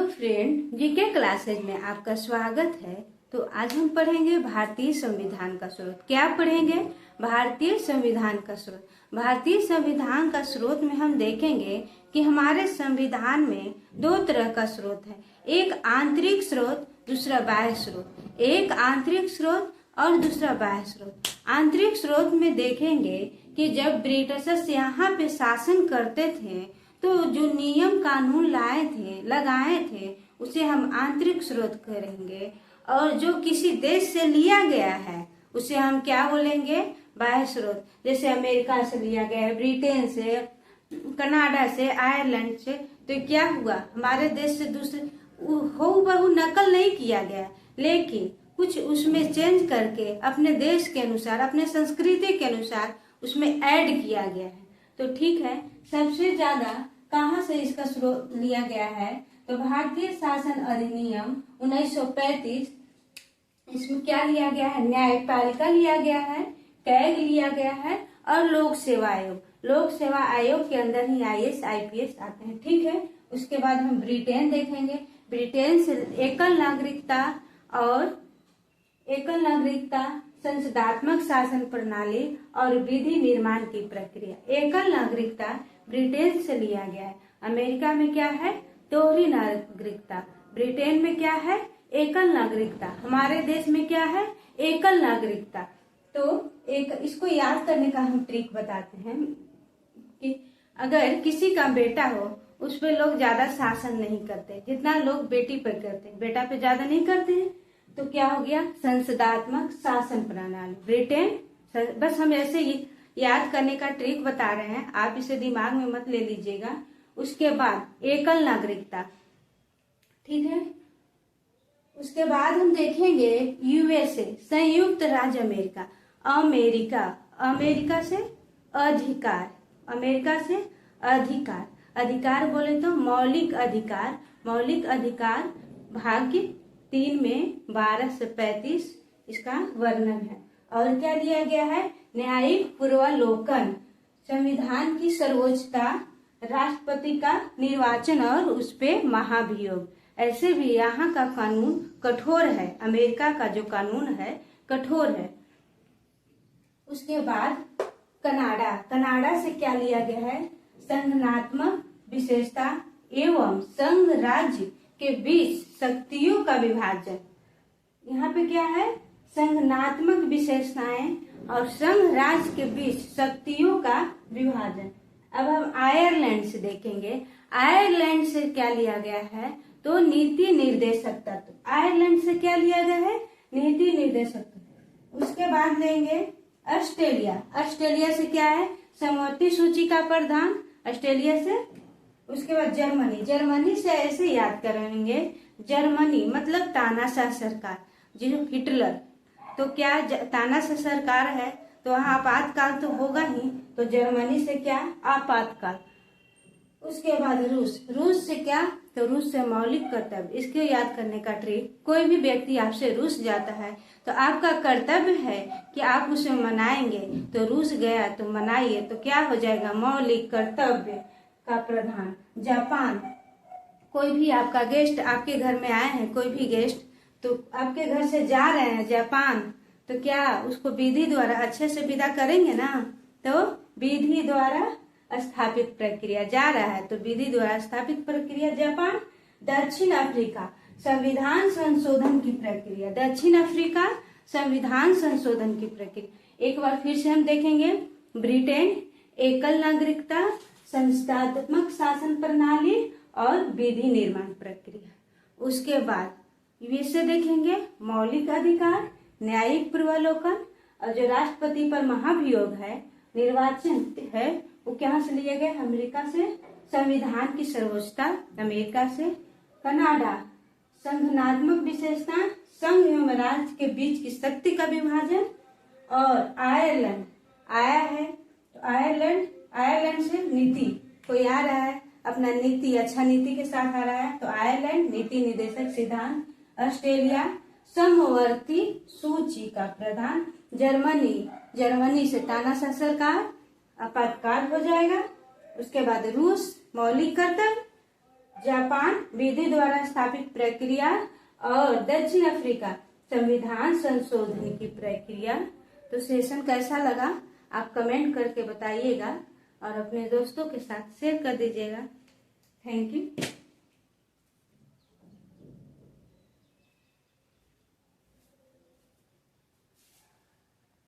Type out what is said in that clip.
Hello friend, GK classes में आपका स्वागत है। तो आज हम पढ़ेंगे भारतीय संविधान का स्रोत। क्या पढ़ेंगे? भारतीय संविधान का स्रोत। भारतीय संविधान का स्रोत में हम देखेंगे कि हमारे संविधान में दो तरह का स्रोत है, एक आंतरिक स्रोत, दूसरा बाह्य स्रोत। एक आंतरिक स्रोत और दूसरा बाह्य स्रोत। आंतरिक स्रोत में देखेंगे कि जब ब्रिटिशर्स यहाँ पे शासन करते थे तो जो नियम कानून लगाए थे उसे हम आंतरिक स्रोत करेंगे, और जो किसी देश से लिया गया है उसे हम क्या बोलेंगे? बाह्य स्रोत। जैसे अमेरिका से लिया गया है, ब्रिटेन से, कनाडा से, आयरलैंड से, तो क्या हुआ, हमारे देश से दूसरे हूबहू नकल नहीं किया गया, लेकिन कुछ उसमें चेंज करके अपने देश के अनुसार, अपने संस्कृति के अनुसार उसमें ऐड किया गया है। तो ठीक है, सबसे ज्यादा कहाँ से इसका स्रोत लिया गया है? तो भारतीय शासन अधिनियम 1935, इसमें क्या लिया गया है? न्यायपालिका लिया गया है, कैग लिया गया है और लोक सेवा आयोग। लोक सेवा आयोग के अंदर ही आईएएस आईपीएस आते हैं। ठीक है, उसके बाद हम ब्रिटेन देखेंगे। ब्रिटेन से एकल नागरिकता, संसदात्मक शासन प्रणाली और विधि निर्माण की प्रक्रिया। एकल नागरिकता ब्रिटेन से लिया गया है। अमेरिका में क्या है? दोहरी नागरिकता। ब्रिटेन में क्या है? एकल नागरिकता। हमारे देश में क्या है? एकल नागरिकता। तो इसको याद करने का हम ट्रिक बताते हैं कि अगर किसी का बेटा हो, उस पे लोग ज्यादा शासन नहीं करते जितना लोग बेटी पर करते हैं, बेटा पे ज्यादा नहीं करते हैं। तो क्या हो गया? संसदात्मक शासन प्रणाली। ब्रिटेन, बस हम ऐसे ही याद करने का ट्रिक बता रहे हैं, आप इसे दिमाग में मत ले लीजिएगा। उसके बाद एकल नागरिकता, ठीक है। उसके बाद हम देखेंगे यूएसए, संयुक्त राज्य अमेरिका। अमेरिका से अधिकार, अमेरिका से अधिकार, अधिकार बोले तो मौलिक अधिकार। मौलिक अधिकार भाग 3 में 12 से 35 इसका वर्णन है। और क्या दिया गया है? न्यायिक पूर्वावलोकन, संविधान की सर्वोच्चता, राष्ट्रपति का निर्वाचन और उस पे महाभियोग। ऐसे भी यहाँ का कानून कठोर है, अमेरिका का जो कानून है कठोर है। उसके बाद कनाडा, कनाडा से क्या लिया गया है? संघनात्मक विशेषता एवं संघ राज्य के बीच शक्तियों का विभाजन। यहाँ पे क्या है? संघनात्मक विशेषताएं और संघ राज्य के बीच शक्तियों का विभाजन। अब हम आयरलैंड से देखेंगे। आयरलैंड से क्या लिया गया है? तो नीति निर्देशक तत्व। आयरलैंड से क्या लिया गया है? नीति निर्देशक तत्व। उसके बाद लेंगे ऑस्ट्रेलिया। ऑस्ट्रेलिया से क्या है? समवर्ती सूची का प्रधान, ऑस्ट्रेलिया से। उसके बाद जर्मनी, जर्मनी से ऐसे याद करेंगे, जर्मनी मतलब तानाशाह सरकार, जो हिटलर। तो क्या तानाशाह सरकार है तो वहाँ आपातकाल तो होगा ही, तो जर्मनी से क्या? आपातकाल। उसके बाद रूस, रूस से क्या? तो रूस से मौलिक कर्तव्य। इसके याद करने का ट्रिक, कोई भी व्यक्ति आपसे रूस जाता है तो आपका कर्तव्य है कि आप उसे मनाएंगे। तो रूस गया तो मनाइए, तो क्या हो जाएगा? मौलिक कर्तव्य का प्रधान। जापान, कोई भी आपका गेस्ट आपके घर में आए हैं, कोई भी गेस्ट, तो आपके घर से जा रहे हैं जापान, तो क्या उसको विधि द्वारा अच्छे से विदा करेंगे ना? तो विधि द्वारा स्थापित प्रक्रिया, जा रहा है तो विधि द्वारा स्थापित प्रक्रिया। जापान। दक्षिण अफ्रीका, संविधान संशोधन की प्रक्रिया। दक्षिण अफ्रीका, संविधान संशोधन की प्रक्रिया। एक बार फिर से हम देखेंगे। ब्रिटेन, एकल नागरिकता, संसदात्मक शासन प्रणाली और विधि निर्माण प्रक्रिया। उसके बाद यूएसए देखेंगे, मौलिक अधिकार, न्यायिक पूर्वावलोकन, और जो राष्ट्रपति पर महाभियोग है, निर्वाचन है, वो कहाँ से लिए गए? अमेरिका से। संविधान की सर्वोच्चता, अमेरिका से। कनाडा, संघनात्मक विशेषता, संघ एवं राज्य के बीच की शक्ति का विभाजन। और आयरलैंड आया है, तो आयरलैंड से नीति, कोई आ रहा है अपना नीति, अच्छा नीति के साथ आ रहा है, तो आयरलैंड नीति निर्देशक सिद्धांत। ऑस्ट्रेलिया, समवर्ती सूची का प्रधान। जर्मनी से तानाशाह सरकार, आपातकाल हो जाएगा। उसके बाद रूस, मौलिक कर्तव्य। जापान विधि द्वारा स्थापित प्रक्रिया और दक्षिण अफ्रीका संविधान संशोधन की प्रक्रिया। तो सेशन कैसा लगा आप कमेंट करके बताइएगा और अपने दोस्तों के साथ शेयर कर दीजिएगा। Thank you.